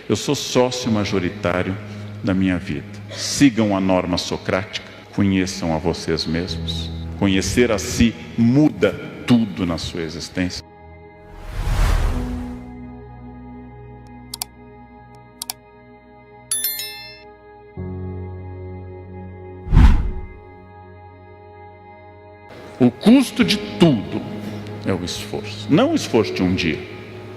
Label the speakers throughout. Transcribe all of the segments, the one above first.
Speaker 1: Eu sou sócio majoritário da minha vida. Sigam a norma socrática, conheçam a vocês mesmos. Conhecer a si muda tudo na sua existência. O custo de tudo é o esforço. Não o esforço de um dia,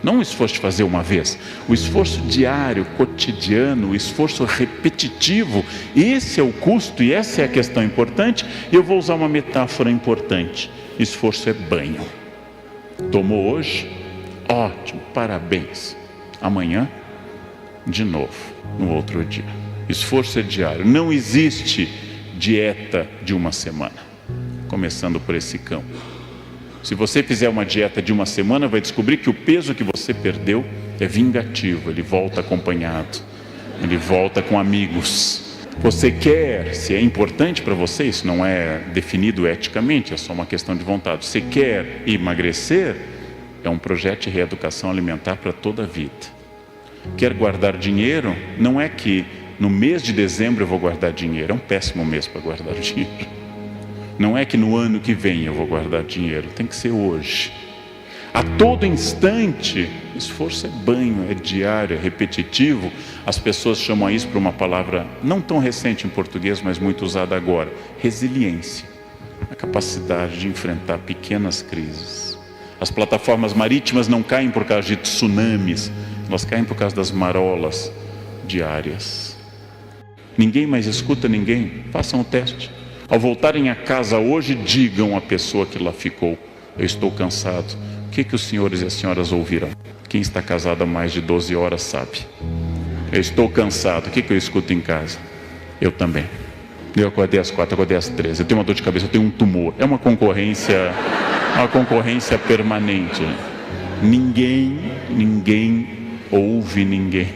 Speaker 1: não o esforço de fazer uma vez, o esforço diário, cotidiano, o esforço repetitivo. Esse é o custo e essa é a questão importante. Eu vou usar uma metáfora importante. Esforço é banho. Tomou hoje? Ótimo, parabéns. Amanhã, de novo, no outro dia. Esforço é diário. Não existe dieta de uma semana. Começando por esse campo. Se você fizer uma dieta de uma semana, vai descobrir que o peso que você perdeu é vingativo, ele volta acompanhado, ele volta com amigos. Você quer, se é importante para você, isso não é definido eticamente, é só uma questão de vontade. Você quer emagrecer, é um projeto de reeducação alimentar para toda a vida. Quer guardar dinheiro, não é que no mês de dezembro eu vou guardar dinheiro, é um péssimo mês para guardar dinheiro. Não é que no ano que vem eu vou guardar dinheiro, tem que ser hoje. A todo instante, esforço é banho, é diário, é repetitivo. As pessoas chamam isso por uma palavra não tão recente em português, mas muito usada agora: resiliência. A capacidade de enfrentar pequenas crises. As plataformas marítimas não caem por causa de tsunamis, elas caem por causa das marolas diárias. Ninguém mais escuta ninguém, façam o teste. Ao voltarem a casa hoje, digam à pessoa que lá ficou: eu estou cansado. O que os senhores e as senhoras ouvirão? Quem está casado há mais de 12 horas sabe. Eu estou cansado. O que eu escuto em casa? Eu também. Eu acordei às 4, acordei às 13. Eu tenho uma dor de cabeça, eu tenho um tumor. É uma concorrência permanente. Ninguém ouve ninguém.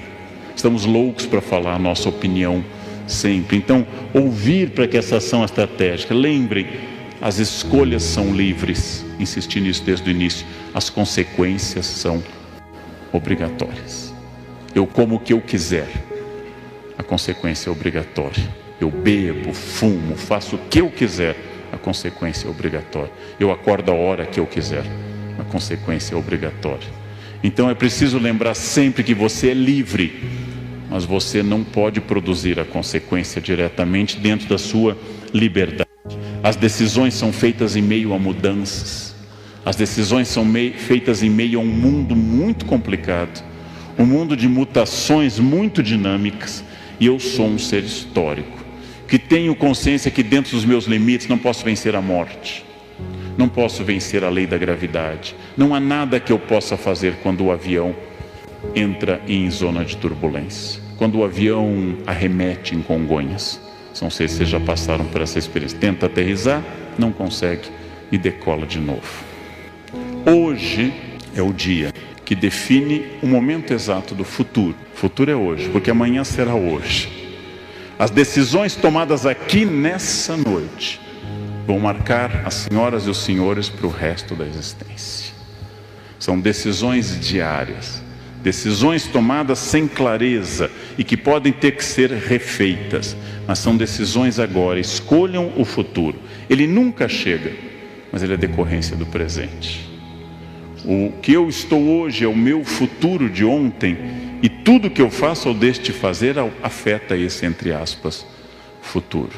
Speaker 1: Estamos loucos para falar a nossa opinião sempre. Então, ouvir para que essa ação estratégica. Lembrem, as escolhas são livres. Insisti nisso desde o início. As consequências são obrigatórias. Eu como o que eu quiser, a consequência é obrigatória. Eu bebo, fumo, faço o que eu quiser, a consequência é obrigatória. Eu acordo a hora que eu quiser, a consequência é obrigatória. Então é preciso lembrar sempre que você é livre, mas você não pode produzir a consequência diretamente dentro da sua liberdade. As decisões são feitas em meio a mudanças. As decisões são feitas em meio a um mundo muito complicado, um mundo de mutações muito dinâmicas. E eu sou um ser histórico, que tenho consciência que dentro dos meus limites não posso vencer a morte, não posso vencer a lei da gravidade. Não há nada que eu possa fazer quando o avião entra em zona de turbulência, quando o avião arremete em Congonhas. Não sei se vocês já passaram por essa experiência. Tenta aterrissar, não consegue e decola de novo. Hoje é o dia que define o momento exato do futuro. O futuro é hoje, porque amanhã será hoje. As decisões tomadas aqui nessa noite vão marcar as senhoras e os senhores para o resto da existência. São decisões diárias. Decisões tomadas sem clareza e que podem ter que ser refeitas, mas são decisões agora. Escolham o futuro. Ele nunca chega, mas ele é decorrência do presente. O que eu estou hoje é o meu futuro de ontem, e tudo que eu faço ou deixo de fazer afeta esse, entre aspas, futuro.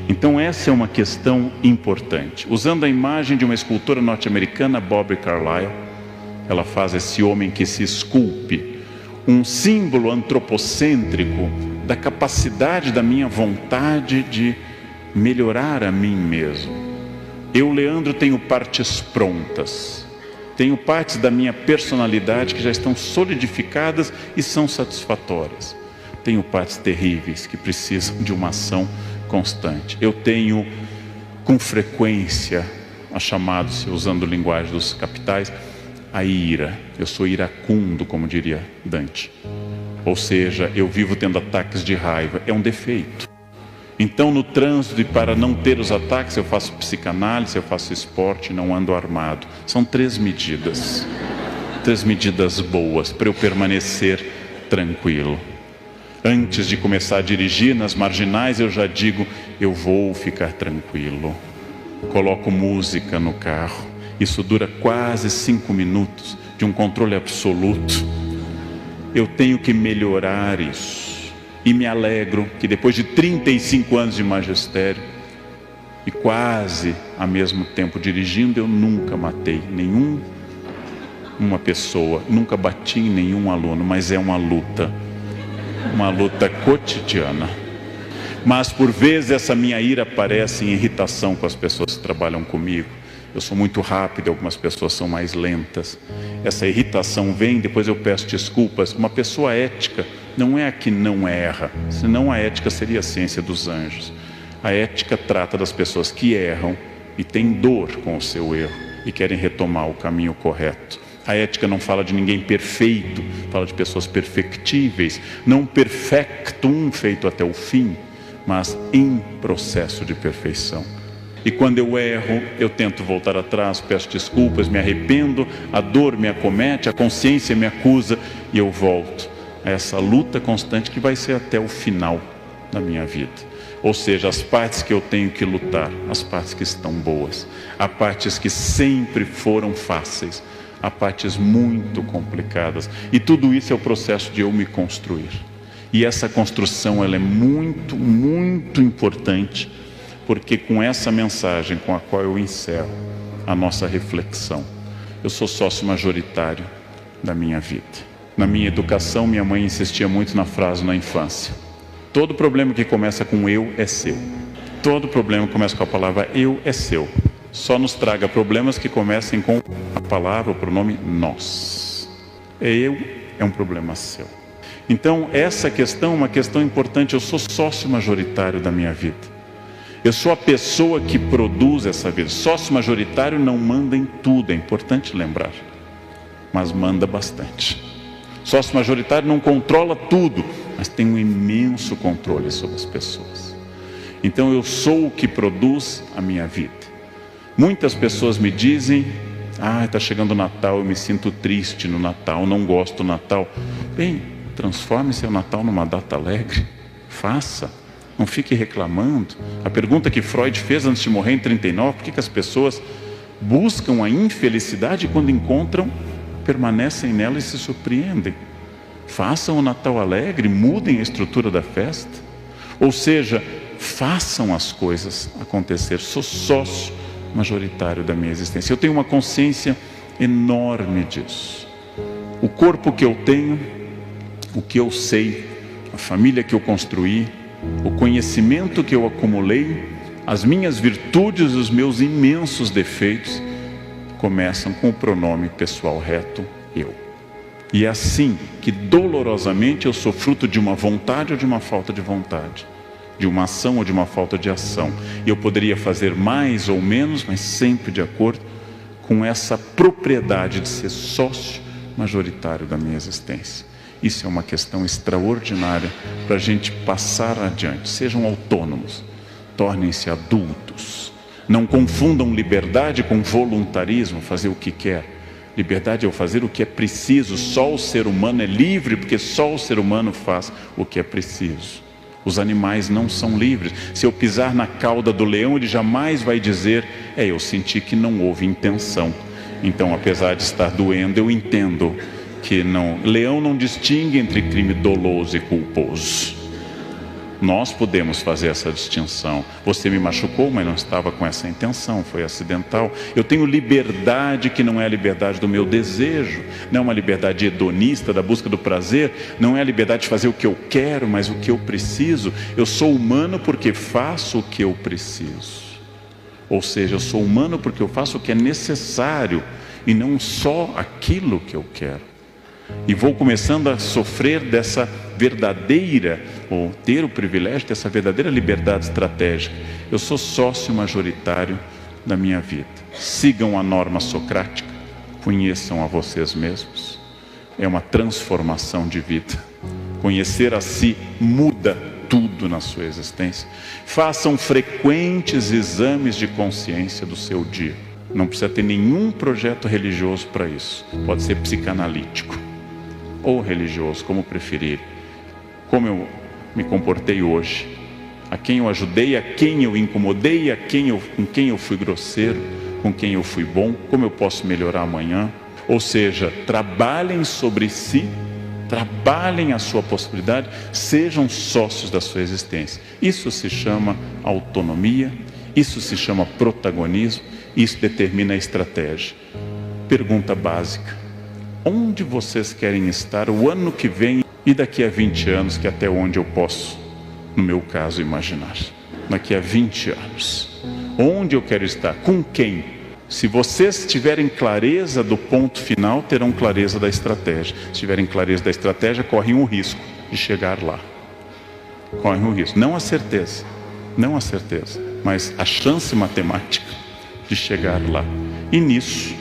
Speaker 1: Então essa é uma questão importante. Usando a imagem de uma escultora norte-americana, Bobby Carlyle, ela faz esse homem que se esculpe, um símbolo antropocêntrico da capacidade da minha vontade de melhorar a mim mesmo. Eu, Leandro, tenho partes prontas, tenho partes da minha personalidade que já estão solidificadas e são satisfatórias. Tenho partes terríveis que precisam de uma ação constante. Eu tenho, com frequência, a chamada-se, usando linguagem dos capitais, a ira. Eu sou iracundo, como diria Dante. Ou seja, eu vivo tendo ataques de raiva. É um defeito. Então, no trânsito, e para não ter os ataques, eu faço psicanálise, eu faço esporte, não ando armado. São 3 medidas. 3 medidas boas para eu permanecer tranquilo. Antes de começar a dirigir nas marginais, eu já digo, eu vou ficar tranquilo. Coloco música no carro. Isso dura quase 5 minutos de um controle absoluto. Eu tenho que melhorar isso. E me alegro que depois de 35 anos de magistério, e quase ao mesmo tempo dirigindo, eu nunca matei nenhuma pessoa, nunca bati em nenhum aluno, mas é uma luta cotidiana. Mas por vezes essa minha ira aparece em irritação com as pessoas que trabalham comigo. Eu sou muito rápido, algumas pessoas são mais lentas. Essa irritação vem, depois eu peço desculpas. Uma pessoa ética não é a que não erra, senão a ética seria a ciência dos anjos. A ética trata das pessoas que erram e têm dor com o seu erro e querem retomar o caminho correto. A ética não fala de ninguém perfeito, fala de pessoas perfectíveis, não perfectum, feito até o fim, mas em processo de perfeição. E quando eu erro, eu tento voltar atrás, peço desculpas, me arrependo, a dor me acomete, a consciência me acusa e eu volto a essa luta constante que vai ser até o final da minha vida. Ou seja, as partes que eu tenho que lutar, as partes que estão boas, há partes que sempre foram fáceis, há partes muito complicadas. E tudo isso é o processo de eu me construir. E essa construção ela é muito, muito importante, porque com essa mensagem com a qual eu encerro a nossa reflexão, eu sou sócio majoritário da minha vida. Na minha educação, minha mãe insistia muito na frase na infância: todo problema que começa com eu é seu. Todo problema que começa com a palavra eu é seu. Só nos traga problemas que comecem com a palavra, o pronome nós. Eu é um problema seu. Então essa questão é uma questão importante. Eu sou sócio majoritário da minha vida. Eu sou a pessoa que produz essa vida. Sócio majoritário não manda em tudo, é importante lembrar, mas manda bastante. Sócio majoritário não controla tudo, mas tem um imenso controle sobre as pessoas. Então eu sou o que produz a minha vida. Muitas pessoas me dizem: está chegando o Natal, eu me sinto triste no Natal, não gosto do Natal. Bem, transforme seu Natal numa data alegre. Faça, não fique reclamando. A pergunta que Freud fez antes de morrer em 39, por que as pessoas buscam a infelicidade e quando encontram, permanecem nela e se surpreendem? Façam o Natal alegre, mudem a estrutura da festa. Ou seja, façam as coisas acontecer. Sou sócio majoritário da minha existência. Eu tenho uma consciência enorme disso. O corpo que eu tenho, o que eu sei, a família que eu construí, o conhecimento que eu acumulei, as minhas virtudes e os meus imensos defeitos começam com o pronome pessoal reto, eu. E é assim que dolorosamente eu sou fruto de uma vontade ou de uma falta de vontade, de uma ação ou de uma falta de ação. E eu poderia fazer mais ou menos, mas sempre de acordo com essa propriedade de ser sócio majoritário da minha existência. Isso é uma questão extraordinária para a gente passar adiante. Sejam autônomos, tornem-se adultos. Não confundam liberdade com voluntarismo, fazer o que quer. Liberdade é o fazer o que é preciso. Só o ser humano é livre, porque só o ser humano faz o que é preciso. Os animais não são livres. Se eu pisar na cauda do leão, ele jamais vai dizer: eu senti que não houve intenção. Então, apesar de estar doendo, eu entendo que não. Leão não distingue entre crime doloso e culposo. Nós podemos fazer essa distinção. Você me machucou, mas não estava com essa intenção, foi acidental. Eu tenho liberdade que não é a liberdade do meu desejo, não é uma liberdade hedonista da busca do prazer, não é a liberdade de fazer o que eu quero, mas o que eu preciso. Eu sou humano porque faço o que eu preciso. Ou seja, eu sou humano porque eu faço o que é necessário e não só aquilo que eu quero. E vou começando a sofrer dessa verdadeira, ou ter o privilégio dessa verdadeira liberdade estratégica. Eu sou sócio majoritário da minha vida. Sigam a norma socrática, conheçam a vocês mesmos. É uma transformação de vida. Conhecer a si muda tudo na sua existência. Façam frequentes exames de consciência do seu dia. Não precisa ter nenhum projeto religioso para isso. Pode ser psicanalítico. ou religioso, como preferir. Como eu me comportei hoje, a quem eu ajudei, a quem eu incomodei, com quem eu fui grosseiro, com quem eu fui bom, como eu posso melhorar amanhã. Ou seja, trabalhem sobre si, trabalhem a sua possibilidade, sejam sócios da sua existência. Isso se chama autonomia, isso se chama protagonismo, isso determina a estratégia. Pergunta básica: onde vocês querem estar o ano que vem e daqui a 20 anos, que é até onde eu posso, no meu caso, imaginar? Daqui a 20 anos, onde eu quero estar? Com quem? Se vocês tiverem clareza do ponto final, terão clareza da estratégia. Se tiverem clareza da estratégia, correm o risco de chegar lá. Correm o risco, não a certeza, mas a chance matemática de chegar lá. E nisso,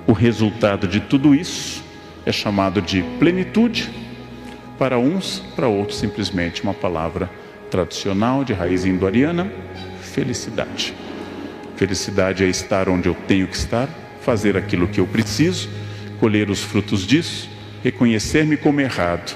Speaker 1: o resultado de tudo isso é chamado de plenitude. Para uns, para outros, simplesmente uma palavra tradicional de raiz indo-ariana: felicidade. Felicidade é estar onde eu tenho que estar, fazer aquilo que eu preciso, colher os frutos disso, reconhecer-me como errado,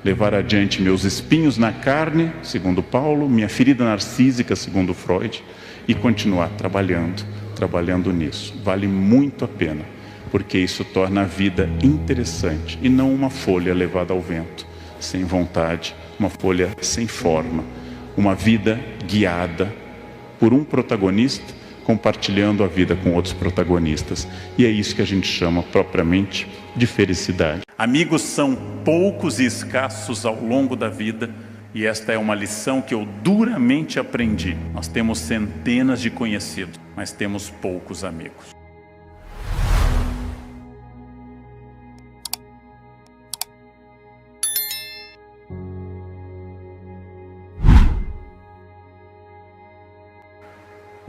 Speaker 1: levar adiante meus espinhos na carne, segundo Paulo, minha ferida narcísica, segundo Freud, e continuar trabalhando nisso. Vale muito a pena, porque isso torna a vida interessante e não uma folha levada ao vento, sem vontade, uma folha sem forma, uma vida guiada por um protagonista, compartilhando a vida com outros protagonistas. E é isso que a gente chama propriamente de felicidade. Amigos são poucos e escassos ao longo da vida, e esta é uma lição que eu duramente aprendi. Nós temos centenas de conhecidos, mas temos poucos amigos.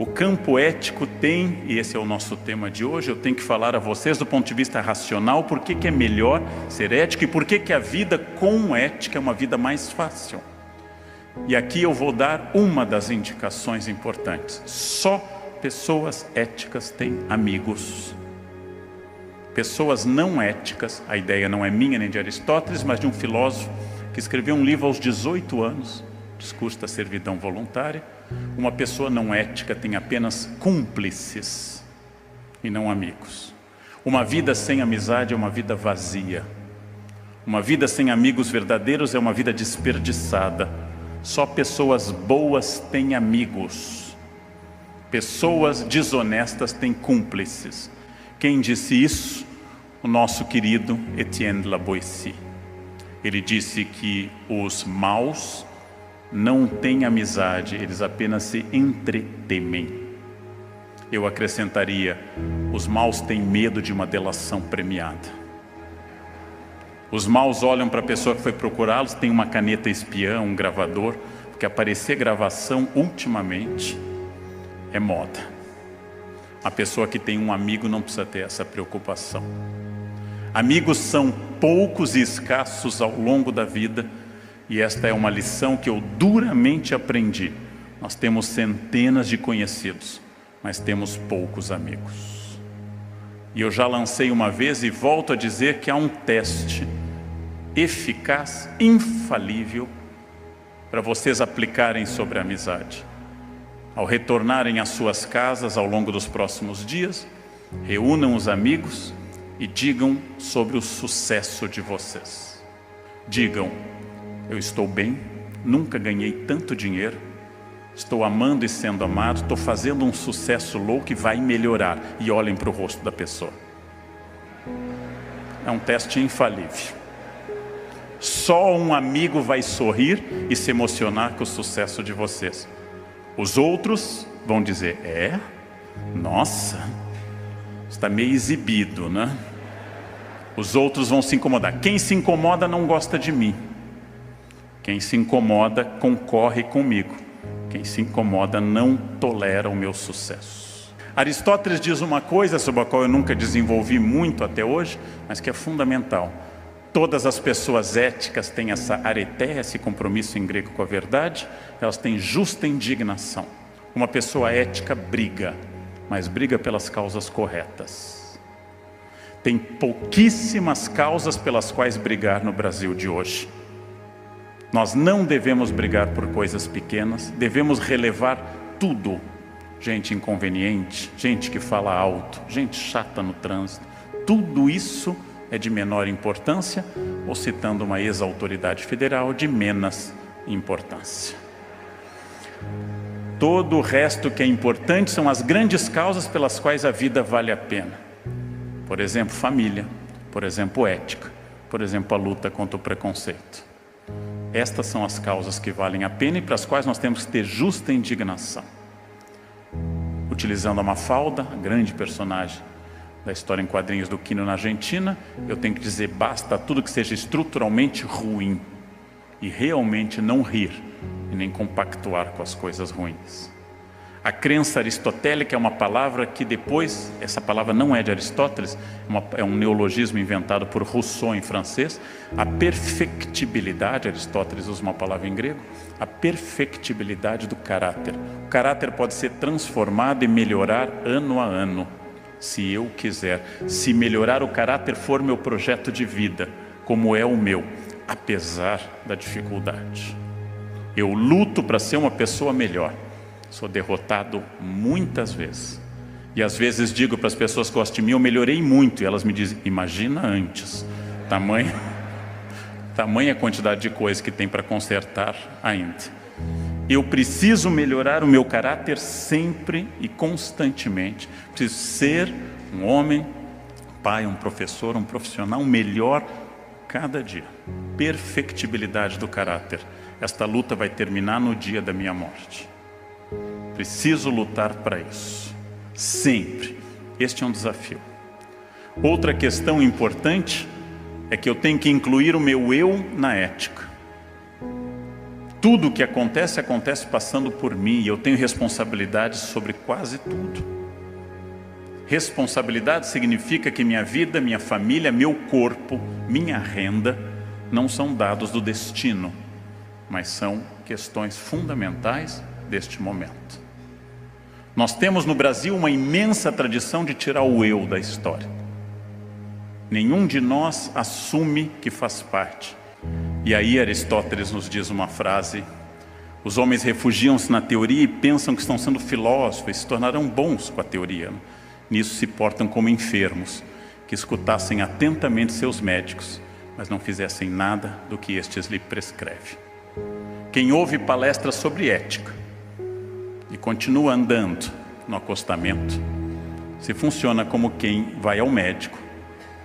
Speaker 1: O campo ético tem, e esse é o nosso tema de hoje, eu tenho que falar a vocês do ponto de vista racional, por que é melhor ser ético e por que a vida com ética é uma vida mais fácil. E aqui eu vou dar uma das indicações importantes: só pessoas éticas têm amigos. Pessoas não éticas, a ideia não é minha nem de Aristóteles, mas de um filósofo que escreveu um livro aos 18 anos, Discurso da Servidão Voluntária. Uma pessoa não ética tem apenas cúmplices e não amigos. Uma vida sem amizade é uma vida vazia. Uma vida sem amigos verdadeiros é uma vida desperdiçada. Só pessoas boas têm amigos. Pessoas desonestas têm cúmplices. Quem disse isso? O nosso querido Etienne Laboissy. Ele disse que os maus não têm amizade, eles apenas se entretemem. Eu acrescentaria: os maus têm medo de uma delação premiada. Os maus olham para a pessoa que foi procurá-los, tem uma caneta espiã, um gravador, porque aparecer gravação ultimamente é moda. A pessoa que tem um amigo não precisa ter essa preocupação. Amigos são poucos e escassos ao longo da vida, e esta é uma lição que eu duramente aprendi. Nós temos centenas de conhecidos, mas temos poucos amigos. E eu já lancei uma vez e volto a dizer que há um teste eficaz, infalível, para vocês aplicarem sobre a amizade. Ao retornarem às suas casas ao longo dos próximos dias, reúnam os amigos e digam sobre o sucesso de vocês. Digam: eu estou bem, nunca ganhei tanto dinheiro, estou amando e sendo amado, estou fazendo um sucesso louco e vai melhorar. E olhem para o rosto da pessoa. É um teste infalível. Só um amigo vai sorrir e se emocionar com o sucesso de vocês. Os outros vão dizer: nossa, está meio exibido, né? Os outros vão se incomodar. Quem se incomoda não gosta de mim. Quem se incomoda concorre comigo. Quem se incomoda não tolera o meu sucesso. Aristóteles diz uma coisa sobre a qual eu nunca desenvolvi muito até hoje, mas que é fundamental. Todas as pessoas éticas têm essa areteia, esse compromisso em grego com a verdade. Elas têm justa indignação. Uma pessoa ética briga, mas briga pelas causas corretas. Tem pouquíssimas causas pelas quais brigar no Brasil de hoje. Nós não devemos brigar por coisas pequenas, devemos relevar tudo. Gente inconveniente, gente que fala alto, gente chata no trânsito, tudo isso é de menor importância, ou citando uma ex-autoridade federal, de menos importância. Todo o resto que é importante são as grandes causas pelas quais a vida vale a pena. Por exemplo, família, por exemplo, ética, por exemplo, a luta contra o preconceito. Estas são as causas que valem a pena e para as quais nós temos que ter justa indignação. Utilizando a Mafalda, a grande personagem da história em quadrinhos do Quino na Argentina, eu tenho que dizer basta a tudo que seja estruturalmente ruim e realmente não rir e nem compactuar com as coisas ruins. A crença aristotélica é uma palavra que depois, essa palavra não é de Aristóteles, é um neologismo inventado por Rousseau em francês. A perfectibilidade, Aristóteles usa uma palavra em grego, a perfectibilidade do caráter. O caráter pode ser transformado e melhorar ano a ano, se eu quiser. Se melhorar o caráter for meu projeto de vida, como é o meu, apesar da dificuldade. Eu luto para ser uma pessoa melhor. Sou derrotado muitas vezes. E às vezes digo para as pessoas que gostam de mim, eu melhorei muito. E elas me dizem, imagina antes. Tamanha quantidade de coisa que tem para consertar ainda. Eu preciso melhorar o meu caráter sempre e constantemente. Preciso ser um homem, um pai, um professor, um profissional melhor cada dia. Perfectibilidade do caráter. Esta luta vai terminar no dia da minha morte. Preciso lutar para isso, sempre. Este é um desafio. Outra questão importante é que eu tenho que incluir o meu eu na ética. Tudo o que acontece, acontece passando por mim e eu tenho responsabilidades sobre quase tudo. Responsabilidade significa que minha vida, minha família, meu corpo, minha renda não são dados do destino, mas são questões fundamentais deste momento. Nós temos no Brasil uma imensa tradição de tirar o eu da história. Nenhum de nós assume que faz parte. E aí Aristóteles nos diz uma frase: os homens refugiam-se na teoria e pensam que estão sendo filósofos e se tornarão bons com a teoria. Nisso se portam como enfermos, que escutassem atentamente seus médicos, mas não fizessem nada do que estes lhe prescrevem. Quem ouve palestras sobre ética e continua andando no acostamento, se funciona como quem vai ao médico,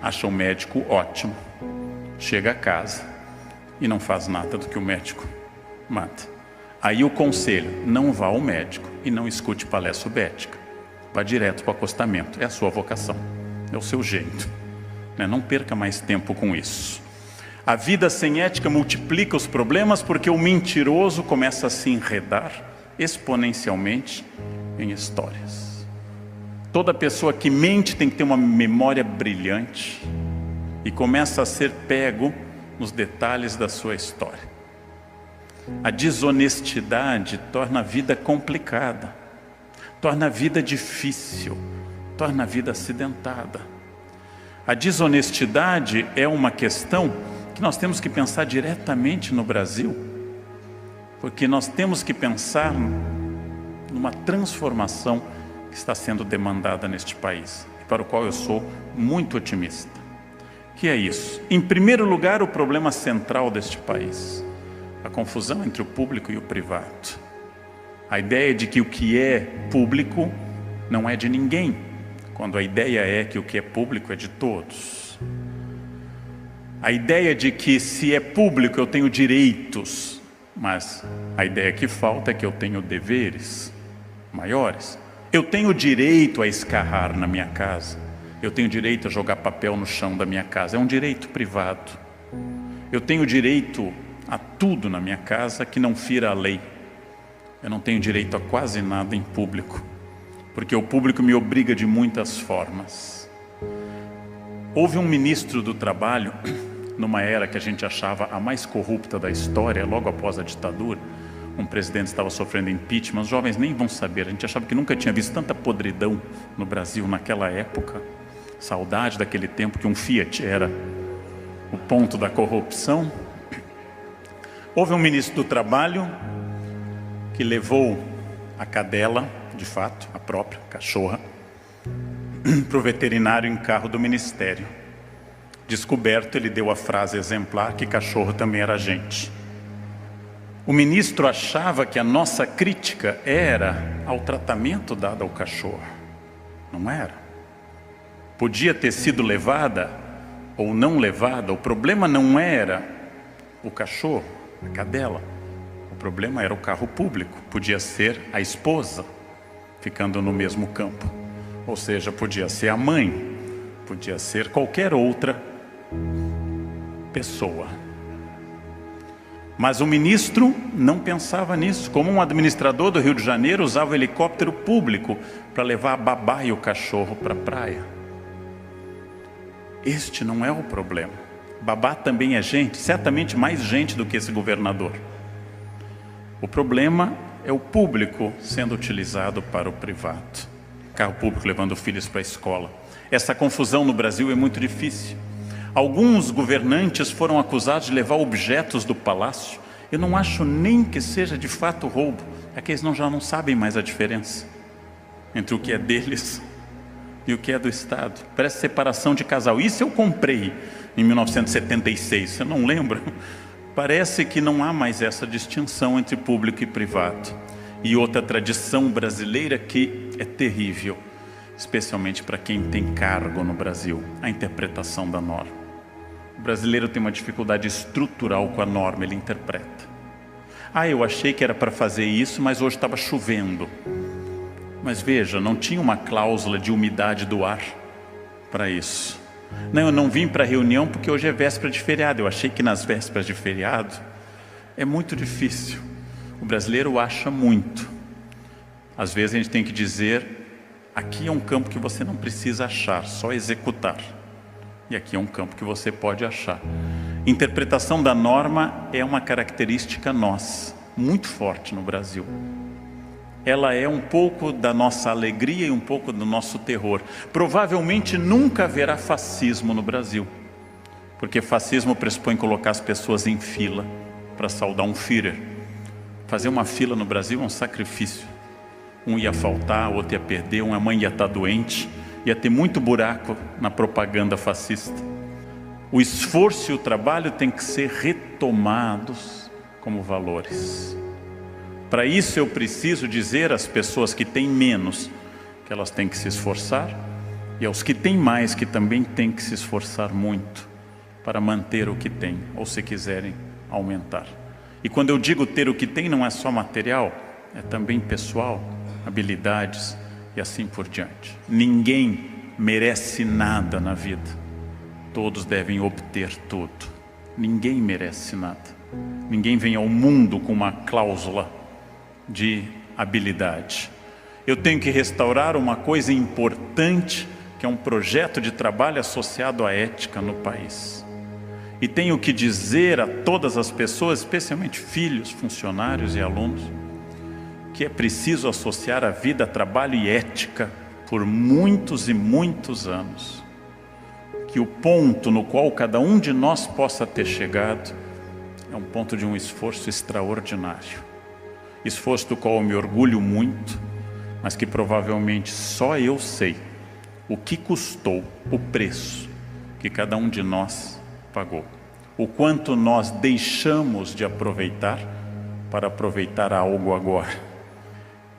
Speaker 1: acha o médico ótimo, chega a casa e não faz nada do que o médico manda. Aí o conselho, não vá ao médico e não escute palestra sobre ética. Vá direto para o acostamento, é a sua vocação, é o seu jeito. Não perca mais tempo com isso. A vida sem ética multiplica os problemas porque o mentiroso começa a se enredar exponencialmente em histórias. Toda pessoa que mente tem que ter uma memória brilhante e começa a ser pego nos detalhes da sua história. A desonestidade torna a vida complicada, torna a vida difícil, torna a vida acidentada. A desonestidade é uma questão que nós temos que pensar diretamente no Brasil, porque nós temos que pensar numa transformação que está sendo demandada neste país, e para o qual eu sou muito otimista. Que é isso? Em primeiro lugar, o problema central deste país, a confusão entre o público e o privado. A ideia de que o que é público não é de ninguém, quando a ideia é que o que é público é de todos. A ideia de que se é público eu tenho direitos, mas a ideia que falta é que eu tenho deveres maiores. Eu tenho direito a escarrar na minha casa, eu tenho direito a jogar papel no chão da minha casa, é um direito privado. Eu tenho direito a tudo na minha casa que não fira a lei. Eu não tenho direito a quase nada em público, porque o público me obriga de muitas formas. Houve um ministro do trabalho, numa era que a gente achava a mais corrupta da história, logo após a ditadura, um presidente estava sofrendo impeachment, os jovens nem vão saber, a gente achava que nunca tinha visto tanta podridão no Brasil naquela época. Saudade daquele tempo que um Fiat era o ponto da corrupção. Houve um ministro do Trabalho que levou a cadela, de fato, a própria cachorra, para o veterinário em carro do ministério. Descoberto, ele deu a frase exemplar que cachorro também era gente. O ministro achava que a nossa crítica era ao tratamento dado ao cachorro. Não era. Podia ter sido levada ou não levada. O problema não era o cachorro, a cadela. O problema era o carro público. Podia ser a esposa ficando no mesmo campo. Ou seja, podia ser a mãe. Podia ser qualquer outra pessoa. Mas o ministro não pensava nisso. Como um administrador do Rio de Janeiro usava o helicóptero público para levar a babá e o cachorro para a praia. Este não é o problema. Babá também é gente, certamente mais gente do que esse governador. O problema é o público sendo utilizado para o privado. Carro público levando filhos para a escola. Essa confusão no Brasil é muito difícil. Alguns governantes foram acusados de levar objetos do palácio. Eu não acho nem que seja de fato roubo. É que eles já não sabem mais a diferença entre o que é deles e o que é do Estado. Parece separação de casal. Isso eu comprei em 1976, você não lembra? Parece que não há mais essa distinção entre público e privado. E outra tradição brasileira que é terrível, especialmente para quem tem cargo no Brasil, a interpretação da norma. O brasileiro tem uma dificuldade estrutural com a norma, ele interpreta. Eu achei que era para fazer isso, mas hoje estava chovendo. Mas veja, não tinha uma cláusula de umidade do ar para isso. Não, eu não vim para a reunião porque hoje é véspera de feriado. Eu achei que nas vésperas de feriado é muito difícil. O brasileiro acha muito. Às vezes a gente tem que dizer, aqui é um campo que você não precisa achar, só executar. E aqui é um campo que você pode achar. Interpretação da norma é uma característica nossa, muito forte no Brasil. Ela é um pouco da nossa alegria e um pouco do nosso terror. Provavelmente nunca haverá fascismo no Brasil, porque fascismo pressupõe colocar as pessoas em fila para saudar um Führer. Fazer uma fila no Brasil é um sacrifício. Um ia faltar, o outro ia perder, uma mãe ia estar doente, ia ter muito buraco na propaganda fascista. O esforço e o trabalho têm que ser retomados como valores. Para isso eu preciso dizer às pessoas que têm menos que elas têm que se esforçar, e aos que têm mais que também têm que se esforçar muito para manter o que têm, ou se quiserem aumentar. E quando eu digo ter o que tem, não é só material, é também pessoal, habilidades e assim por diante. Ninguém merece nada na vida. Todos devem obter tudo. Ninguém merece nada. Ninguém vem ao mundo com uma cláusula de habilidade. Eu tenho que restaurar uma coisa importante, que é um projeto de trabalho associado à ética no país. E tenho que dizer a todas as pessoas, especialmente filhos, funcionários e alunos, que é preciso associar a vida a trabalho e ética por muitos e muitos anos. Que o ponto no qual cada um de nós possa ter chegado é um ponto de um esforço extraordinário. Esforço do qual eu me orgulho muito, mas que provavelmente só eu sei o que custou, o preço que cada um de nós pagou. O quanto nós deixamos de aproveitar para aproveitar algo agora.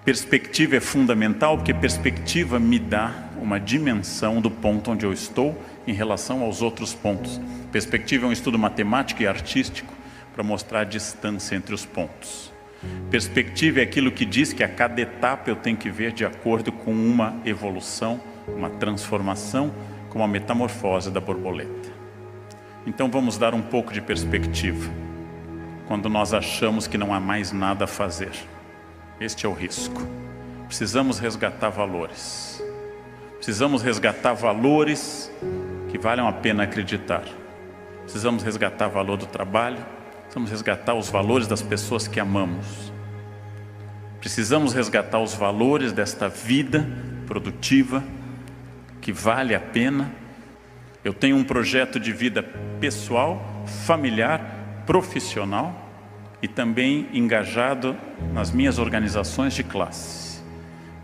Speaker 1: Perspectiva é fundamental, porque perspectiva me dá uma dimensão do ponto onde eu estou em relação aos outros pontos. Perspectiva é um estudo matemático e artístico para mostrar a distância entre os pontos. Perspectiva é aquilo que diz que a cada etapa eu tenho que ver de acordo com uma evolução, uma transformação, como a metamorfose da borboleta. Então vamos dar um pouco de perspectiva, quando nós achamos que não há mais nada a fazer. Este é o risco. Precisamos resgatar valores. Precisamos resgatar valores que valham a pena acreditar. Precisamos resgatar o valor do trabalho. Precisamos resgatar os valores das pessoas que amamos. Precisamos resgatar os valores desta vida produtiva que vale a pena. Eu tenho um projeto de vida pessoal, familiar, profissional e também engajado nas minhas organizações de classe.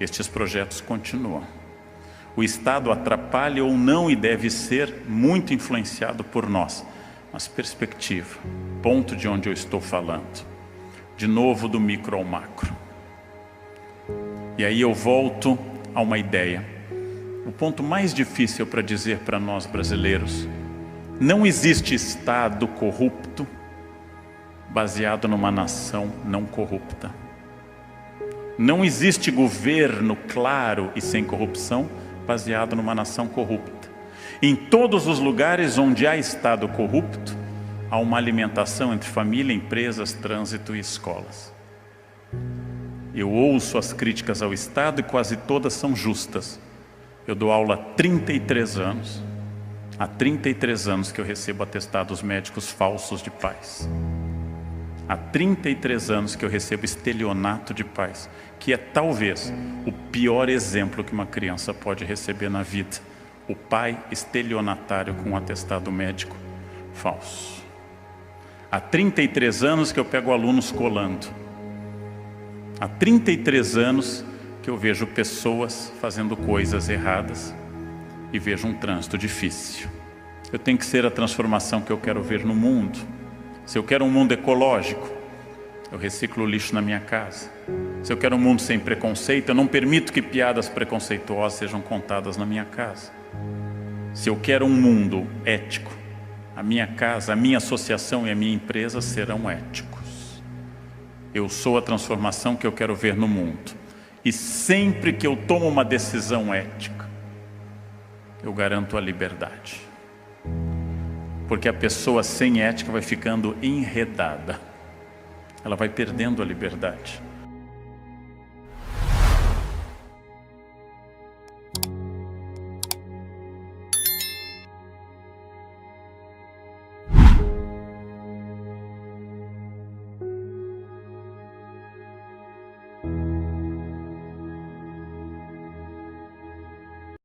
Speaker 1: Estes projetos continuam. O Estado atrapalha ou não e deve ser muito influenciado por nós. Mas perspectiva, ponto de onde eu estou falando. De novo do micro ao macro. E aí eu volto a uma ideia. O ponto mais difícil para dizer para nós brasileiros: não existe Estado corrupto baseado numa nação não corrupta. Não existe governo claro e sem corrupção baseado numa nação corrupta. Em todos os lugares onde há Estado corrupto, há uma alimentação entre família, empresas, trânsito e escolas. Eu ouço as críticas ao Estado e quase todas são justas. Eu dou aula há 33 anos. Há 33 anos que eu recebo atestados médicos falsos de pais. Há 33 anos que eu recebo estelionato de pais, que é talvez o pior exemplo que uma criança pode receber na vida. O pai estelionatário com um atestado médico falso. Há 33 anos que eu pego alunos colando. Há 33 anos que eu vejo pessoas fazendo coisas erradas e vejo um trânsito difícil. Eu tenho que ser a transformação que eu quero ver no mundo. Se eu quero um mundo ecológico, eu reciclo o lixo na minha casa. Se eu quero um mundo sem preconceito, eu não permito que piadas preconceituosas sejam contadas na minha casa. Se eu quero um mundo ético, a minha casa, a minha associação e a minha empresa serão éticos. Eu sou a transformação que eu quero ver no mundo. E sempre que eu tomo uma decisão ética, eu garanto a liberdade. Porque a pessoa sem ética vai ficando enredada. Ela vai perdendo a liberdade.